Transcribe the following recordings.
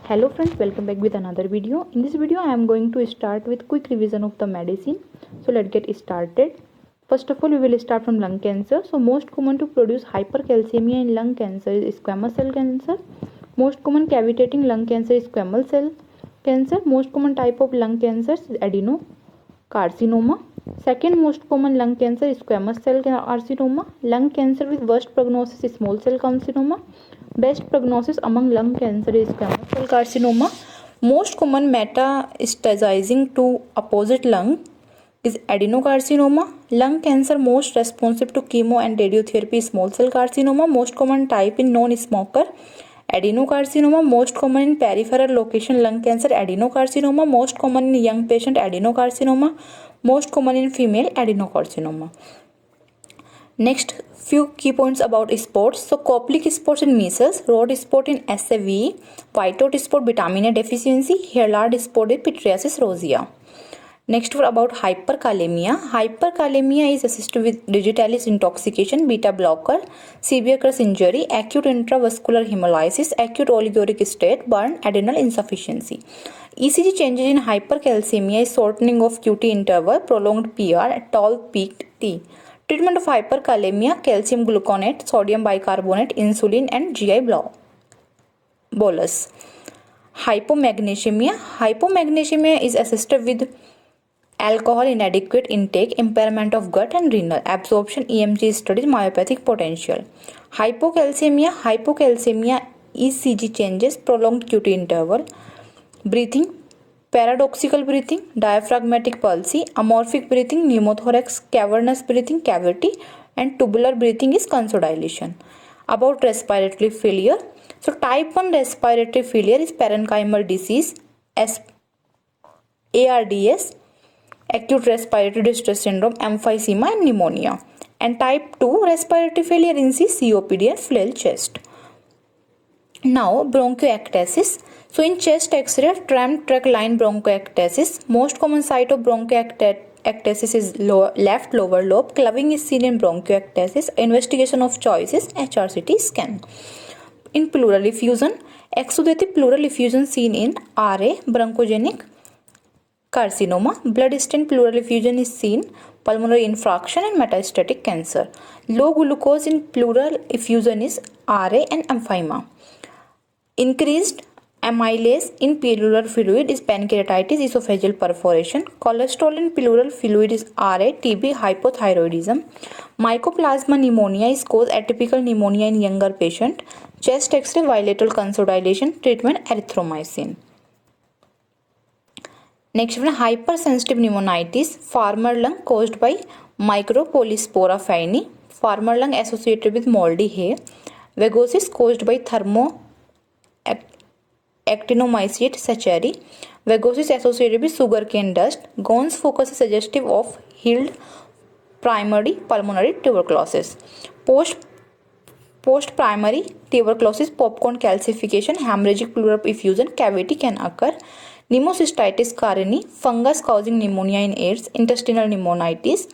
Hello friends, welcome back with another video. In this video I am going to start with quick revision of the medicine. So let's get started. First of all, we will start from lung cancer. So most common to produce hypercalcemia in lung cancer is squamous cell cancer. Most common cavitating lung cancer is squamous cell cancer. Most common type of lung cancer is adenocarcinoma. Second most common lung cancer is squamous cell carcinoma. Lung cancer with worst prognosis is small cell carcinoma. Best prognosis among lung cancer is squamous cell carcinoma. Most common metastasizing to opposite lung is adenocarcinoma. Lung cancer most responsive to chemo and radiotherapy is small cell carcinoma. Most common type in non-smoker adenocarcinoma. Most common in peripheral location lung cancer adenocarcinoma. Most common in young patient adenocarcinoma. Most common in female adenocarcinoma. Next, few key points about spots. So Koplik spots in measles, rod spot in SAVE, whiteout spot vitamin A deficiency, Heilard spot in pityriasis rosea. Next one about hyperkalemia. Hyperkalemia is associated with digitalis intoxication, beta blocker, severe crush injury, acute intravascular hemolysis, acute oliguric state, burn, adrenal insufficiency. ECG changes in hypercalcemia is shortening of QT interval, prolonged PR, tall peaked T. Treatment of hyperkalemia, calcium gluconate, sodium bicarbonate, insulin and GI bolus. Hypomagnesemia. Hypomagnesemia is associated with alcohol inadequate intake, impairment of gut and renal absorption, EMG studies, myopathic potential. Hypocalcemia. Hypocalcemia ECG changes, prolonged QT interval, breathing, paradoxical breathing, diaphragmatic palsy, amorphic breathing, pneumothorax, cavernous breathing, cavity, and tubular breathing is vasodilation. About respiratory failure. So type 1 respiratory failure is parenchymal disease, ARDS, acute respiratory distress syndrome, emphysema and pneumonia. And type 2 respiratory failure in COPD and flail chest. Now bronchiectasis. So in chest X-ray, tram track line bronchiectasis. Most common site of bronchiectasis is left lower lobe. Clubbing is seen in bronchiectasis. Investigation of choice is HRCT scan. In pleural effusion, exudative pleural effusion seen in RA, bronchogenic carcinoma. Blood stain pleural effusion is seen, pulmonary infarction and metastatic cancer. Low glucose in pleural effusion is RA and emphysema. Increased amylase in pleural fluid is pancreatitis, esophageal perforation. Cholesterol in pleural fluid is RA, TB, hypothyroidism. Mycoplasma pneumonia is cause atypical pneumonia in younger patient. Chest X-ray bilateral vasodilation, treatment erythromycin. Next one, hypersensitive pneumonitis, farmer lung caused by Micropolyspora fini, farmer lung associated with moldy hay. Vagosis caused by actinomycete sacheri. Vagosis associated with sugarcane dust. Gons focus is suggestive of healed primary pulmonary tuberculosis. Post primary tuberculosis, popcorn calcification, hemorrhagic pleural effusion, cavity can occur. Pneumocystitis carini, fungus causing pneumonia in AIDS, intestinal pneumonitis.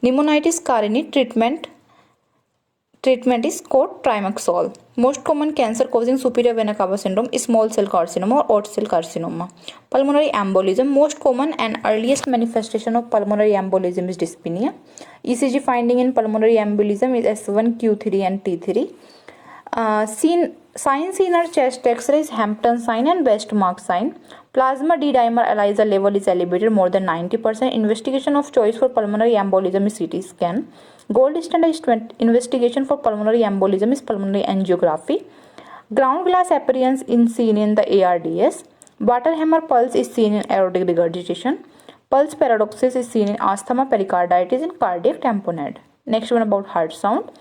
Pneumonitis carini treatment is called Trimaxol. Most common cancer causing superior vena cava syndrome is small cell carcinoma or odd cell carcinoma. Pulmonary embolism, most common and earliest manifestation of pulmonary embolism is dyspnea. ECG finding in pulmonary embolism is S1, Q3 and T3. Signs seen in chest X-ray is Hampton sign and Westmark sign. Plasma D-dimer ELISA level is elevated more than 90%. Investigation of choice for pulmonary embolism is CT scan. Gold standard investigation for pulmonary embolism is pulmonary angiography. Ground glass appearance is seen in the ARDS. Waterhammer pulse is seen in aortic regurgitation. Pulse paradoxis is seen in asthma, pericarditis and cardiac tamponade. Next one about heart sound.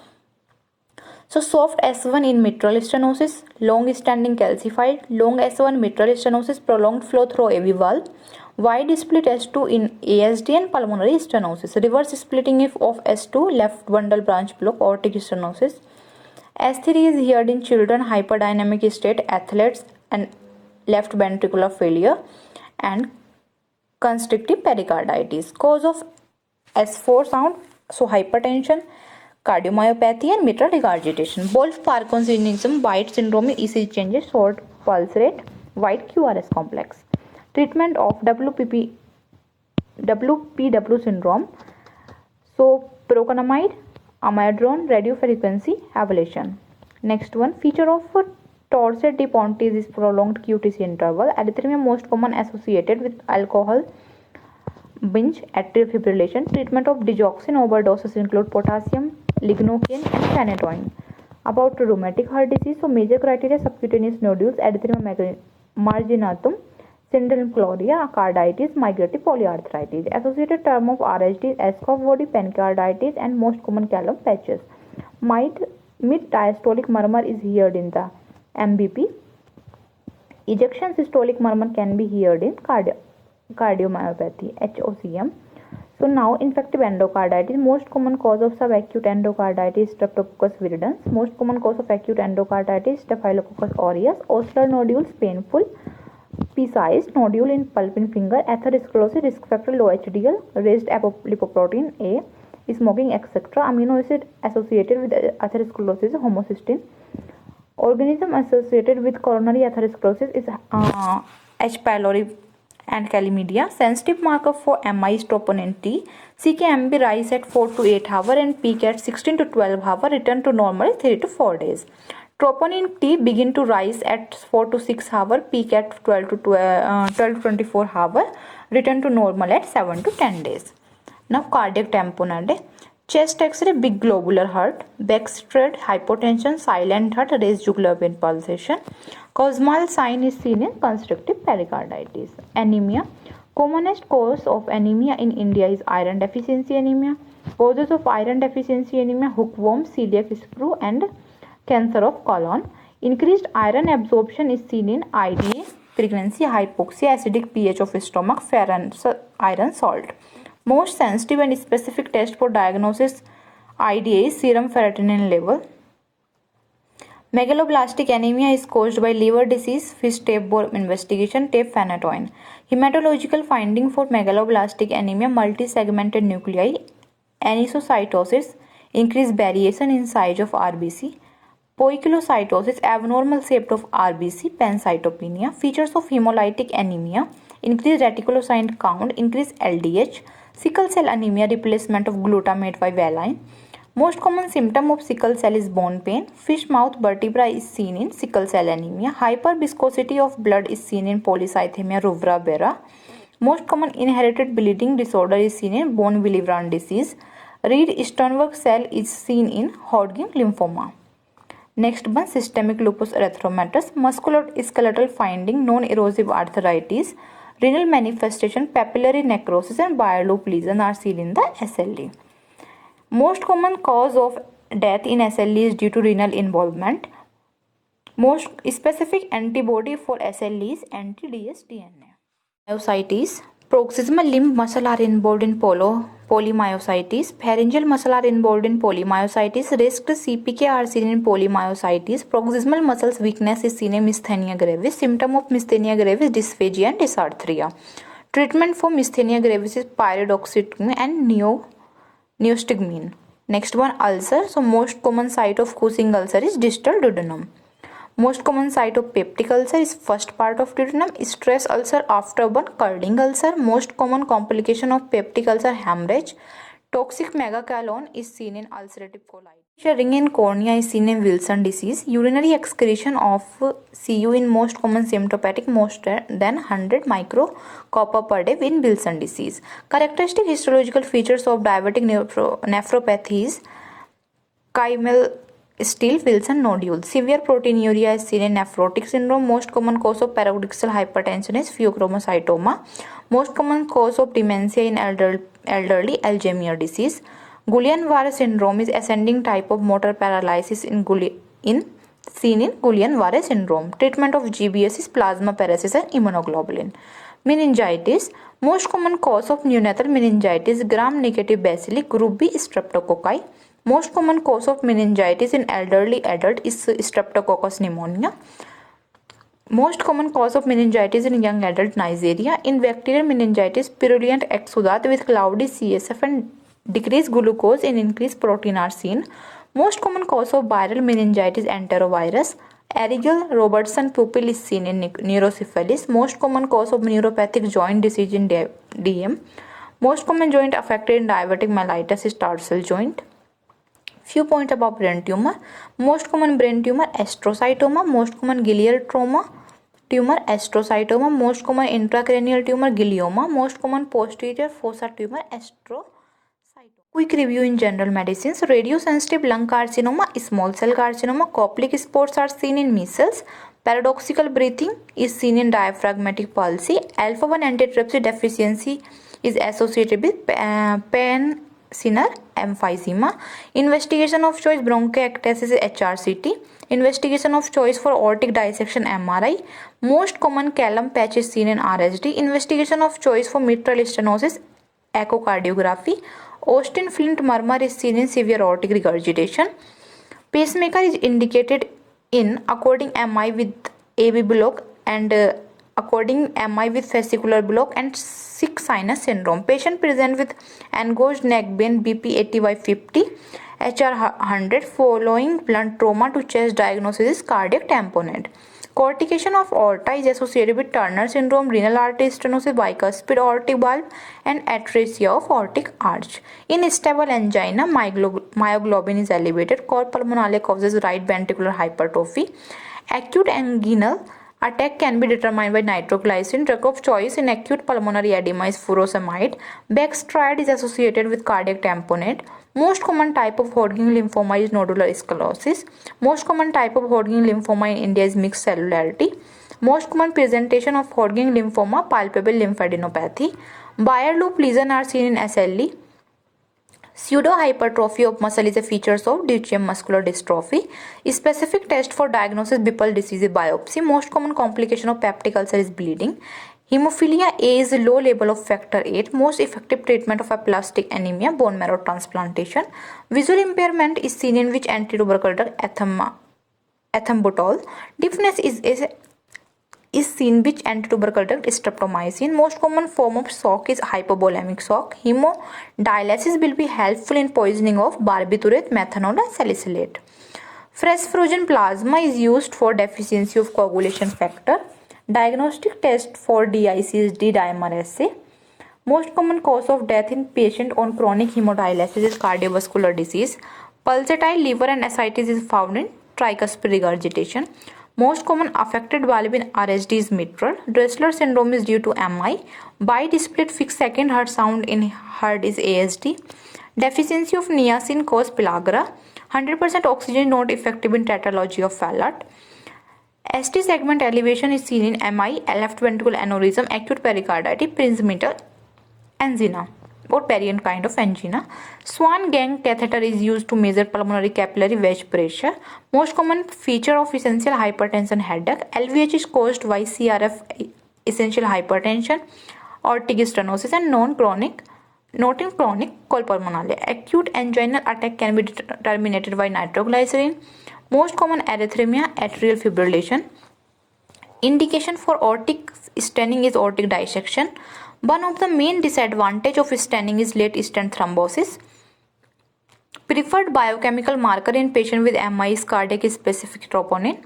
So soft S1 in mitral stenosis, long standing calcified, long S1 mitral stenosis, prolonged flow through AV valve, wide split S2 in ASD and pulmonary stenosis, reverse splitting of S2, left bundle branch block, aortic stenosis. S3 is heard in children, hyperdynamic state, athletes and left ventricular failure and constrictive pericarditis. Cause of S4 sound, so hypertension, cardiomyopathy and mitral regurgitation. Wolff-Parkinsonism, White syndrome, ECG changes, short pulse rate. white QRS complex. Treatment of WPW syndrome. So proconamide, amiodarone, radiofrequency ablation. Next one, feature of Torsades de Pointes is prolonged QTC interval. Erythema most common associated with alcohol binge atrial fibrillation. Treatment of digoxin overdoses include potassium, lignocaine, and phenytoin. About rheumatic heart disease, so major criteria: subcutaneous nodules, erythema marginatum, syndrome chloria, carditis, migrative polyarthritis. Associated term of RHD is Askov body, pancreatitis, and most common calum patches. Mid-diastolic murmur is heard in the MBP. Ejection systolic murmur can be heard in cardiomyopathy, HOCM. So now infective endocarditis, most common cause of subacute endocarditis, Streptococcus viridans. Most common cause of acute endocarditis, Staphylococcus aureus. Osler nodules, painful, pea-sized nodule in pulping finger. Atherosclerosis, risk factor low HDL, raised lipoprotein A, smoking, etc. Amino acid associated with atherosclerosis, homocysteine. Organism associated with coronary atherosclerosis is H. pylori and chlamydia. Sensitive marker for MI is troponin T. CKMB rise at 4 to 8 hours and peak at 16 to 12 hours. Return to normal 3 to 4 days. Troponin T begin to rise at 4 to 6 hours, peak at 12 to 24 hours. Return to normal at 7 to 10 days. Now cardiac tamponade. Chest X-ray, big globular heart, backstraight, hypotension, silent heart, raised jugular vein pulsation. Cosmal sign is seen in constrictive pericarditis. Anemia. Commonest cause of anemia in India is iron deficiency anemia. Causes of iron deficiency anemia: hookworm, celiac sprue, and cancer of colon. Increased iron absorption is seen in IDA, pregnancy, hypoxia, acidic pH of stomach, ferrous iron salt. Most sensitive and specific test for diagnosis IDA is serum ferritin level. Megaloblastic anemia is caused by liver disease. Fish tape bore investigation, tape phenytoin. Hematological finding for megaloblastic anemia: multi-segmented nuclei, anisocytosis, increased variation in size of RBC, poikilocytosis, abnormal shape of RBC, pancytopenia. Features of hemolytic anemia: increased reticulocyte count, increased LDH. Sickle cell anemia, replacement of glutamate by valine. Most common symptom of sickle cell is bone pain. Fish mouth vertebra is seen in sickle cell anemia. Hyperviscosity of blood is seen in polycythemia rubra vera. Most common inherited bleeding disorder is seen in von Willebrand disease. Reed-Sternberg cell is seen in Hodgkin lymphoma. Next one, systemic lupus erythematosus. Musculoskeletal finding: non-erosive arthritis, renal manifestation, papillary necrosis, and bilobe lesion are seen in the SLE. Most common cause of death in SLE is due to renal involvement. Most specific antibody for SLE is anti-dsDNA. Myositis. Paroxysmal limb muscle are involved in polymyositis. Pharyngeal muscle are involved in polymyositis. Risked CPK are seen in polymyositis. Proximal muscles weakness is seen in myasthenia gravis. Symptom of myasthenia gravis: dysphagia and dysarthria. Treatment for myasthenia gravis is pyridoxine and neostigmine. Next one, ulcer. So most common site of Cushing ulcer is distal duodenum. Most common site of peptic ulcer is first part of duodenum. Stress ulcer after burn, curdling ulcer. Most common complication of peptic ulcer: hemorrhage. Toxic megacolon is seen in ulcerative colitis. Ring in cornea is seen in Wilson disease. Urinary excretion of Cu in most common symptomatic, most than 100 microcopper per day in Wilson disease. Characteristic histological features of diabetic nephropathy is chimeral still Wilson nodule. Severe proteinuria is seen in nephrotic syndrome. Most common cause of paroxysmal hypertension is pheochromocytoma. Most common cause of dementia in elderly Alzheimer's disease. Guillain-Barré syndrome is ascending type of motor paralysis seen in Guillain-Barré syndrome. Treatment of GBS is plasma paresis and immunoglobulin. Meningitis. Most common cause of neonatal meningitis: gram-negative bacilli, group B streptococci. Most common cause of meningitis in elderly adult is Streptococcus pneumonia. Most common cause of meningitis in young adult: Neisseria. In bacterial meningitis, purulent exudate with cloudy CSF and decreased glucose and increased protein are seen. Most common cause of viral meningitis: enterovirus. Erigel-Robertson pupil is seen in neurocephalus. Most common cause of neuropathic joint disease in DM. Most common joint affected in diabetic mellitus is tarsal joint. Few points about brain tumor. Most common brain tumor astrocytoma. Most common glial tumor astrocytoma. Most common intracranial tumor glioma. Most common posterior fossa tumor astrocytoma. Quick review in general medicines. Radiosensitive lung carcinoma, small cell carcinoma, Koplik spots are seen in measles. Paradoxical breathing is seen in diaphragmatic palsy. Alpha-1 antitrypsin deficiency is associated with pancreatic emphysema. Investigation of choice bronchiectasis HRCT. Investigation of choice for aortic dissection MRI. Most common Callum patch is seen in RSD. Investigation of choice for mitral stenosis echocardiography. Austin Flint murmur is seen in severe aortic regurgitation. Pacemaker is indicated in according MI with AV block and according MI with fascicular block and sick sinus syndrome. Patient present with engorged neck vein BP 80/50 HR 100 following blunt trauma to chest diagnosis is cardiac tamponade. Cortication of aorta is associated with Turner syndrome, renal artery stenosis, bicuspid aortic valve, and atresia of aortic arch. In stable angina, myoglobin is elevated. Cor pulmonale causes right ventricular hypertrophy. Acute anginal attack can be determined by nitroglycerin. Drug of choice in acute pulmonary edema is furosemide. Baxdrostat is associated with cardiac tamponade. Most common type of Hodgkin lymphoma is nodular sclerosis. Most common type of Hodgkin lymphoma in India is mixed cellularity. Most common presentation of Hodgkin lymphoma palpable lymphadenopathy. Bayer loop lesion are seen in SLE. Pseudohypertrophy of muscle is a feature of Duchenne muscular dystrophy. Specific test for diagnosis Bipal disease is biopsy. Most common complication of peptic ulcer is bleeding. Hemophilia A is a low level of factor VIII. Most effective treatment of aplastic anemia, bone marrow transplantation. Visual impairment is seen in which antitubercle drug ethambutol. Deafness is seen which antitubercle drug streptomycin. Most common form of shock is hypovolemic shock. Hemodialysis will be helpful in poisoning of barbiturate, methanol and salicylate. Fresh frozen plasma is used for deficiency of coagulation factor. Diagnostic test for DIC is D-dimer assay. Most common cause of death in patient on chronic hemodialysis is cardiovascular disease. Pulsatile liver and ascites is found in tricuspid regurgitation. Most common affected valve in RSD is mitral. Dressler syndrome is due to MI. Bidisplayed fixed second heart sound in heart is ASD. Deficiency of niacin cause pellagra. 100% oxygen is not effective in tetralogy of Fallot. ST segment elevation is seen in MI, left ventricular aneurysm, acute pericarditis, prinzmetal angina or Perian kind of angina. Swan Gang catheter is used to measure pulmonary capillary wedge pressure. Most common feature of essential hypertension headache. LVH is caused by CRF essential hypertension, aortic stenosis and not in chronic cor pulmonale. Acute anginal attack can be terminated by nitroglycerin. Most common arrhythmia, atrial fibrillation. Indication for aortic stenting is aortic dissection. One of the main disadvantage of stenting is late stent thrombosis. Preferred biochemical marker in patient with MI is cardiac specific troponin.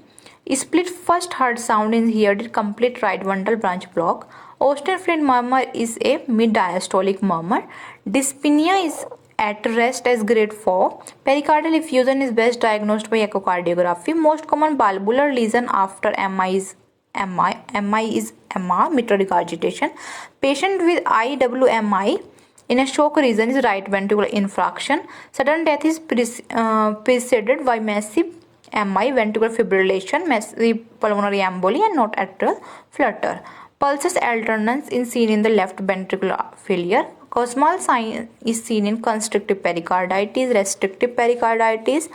Split first heart sound is heard complete right ventral branch block. Austin Flint murmur is a mid-diastolic murmur. Dyspnea is at rest as grade 4. Pericardial effusion is best diagnosed by echocardiography. Most common valvular lesion after MI is MR, mitral regurgitation. Patient with IWMI in a shock region is right ventricular infarction. Sudden death is preceded by massive MI, ventricular fibrillation, massive pulmonary embolia and not atrial flutter. Pulses alternance is seen in the left ventricular failure. Cosmal sign is seen in constrictive pericarditis, restrictive pericarditis,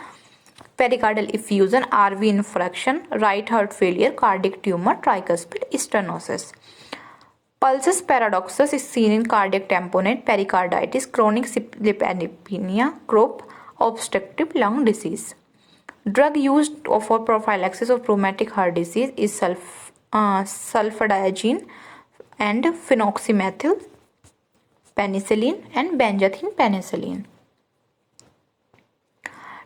pericardial effusion, RV infraction, right heart failure, cardiac tumor, tricuspid stenosis. Pulsus paradoxus is seen in cardiac tamponade, pericarditis, chronic sleep apnea, CROP, obstructive lung disease. Drug used for prophylaxis of rheumatic heart disease is sulfadiazine and phenoxymethyl penicillin and benzathine penicillin.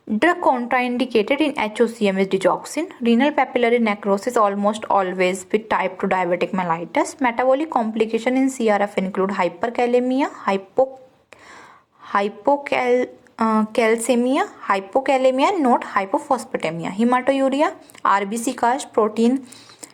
Drug contraindicated in HOCM is digoxin. Renal papillary necrosis almost always with type 2 diabetic mellitus. Metabolic complication in CRF include hyperkalemia, hypokalemia, not hypophosphatemia. Hematuria, RBC cast, protein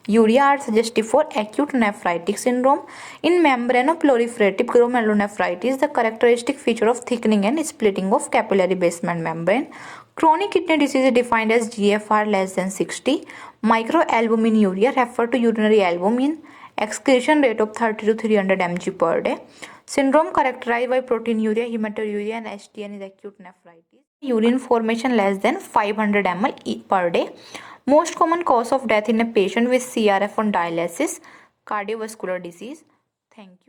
urea are suggestive for acute nephritic syndrome. In membranoproliferative glomerulonephritis, the characteristic feature of thickening and splitting of capillary basement membrane. Chronic kidney disease is defined as GFR less than 60. Microalbuminuria refer to urinary albumin excretion rate of 30 to 300 mg per day. Syndrome characterized by proteinuria, hematuria, and STN is acute nephritis. Urine formation less than 500 ml per day. Most common cause of death in a patient with CRF on dialysis, cardiovascular disease. Thank you.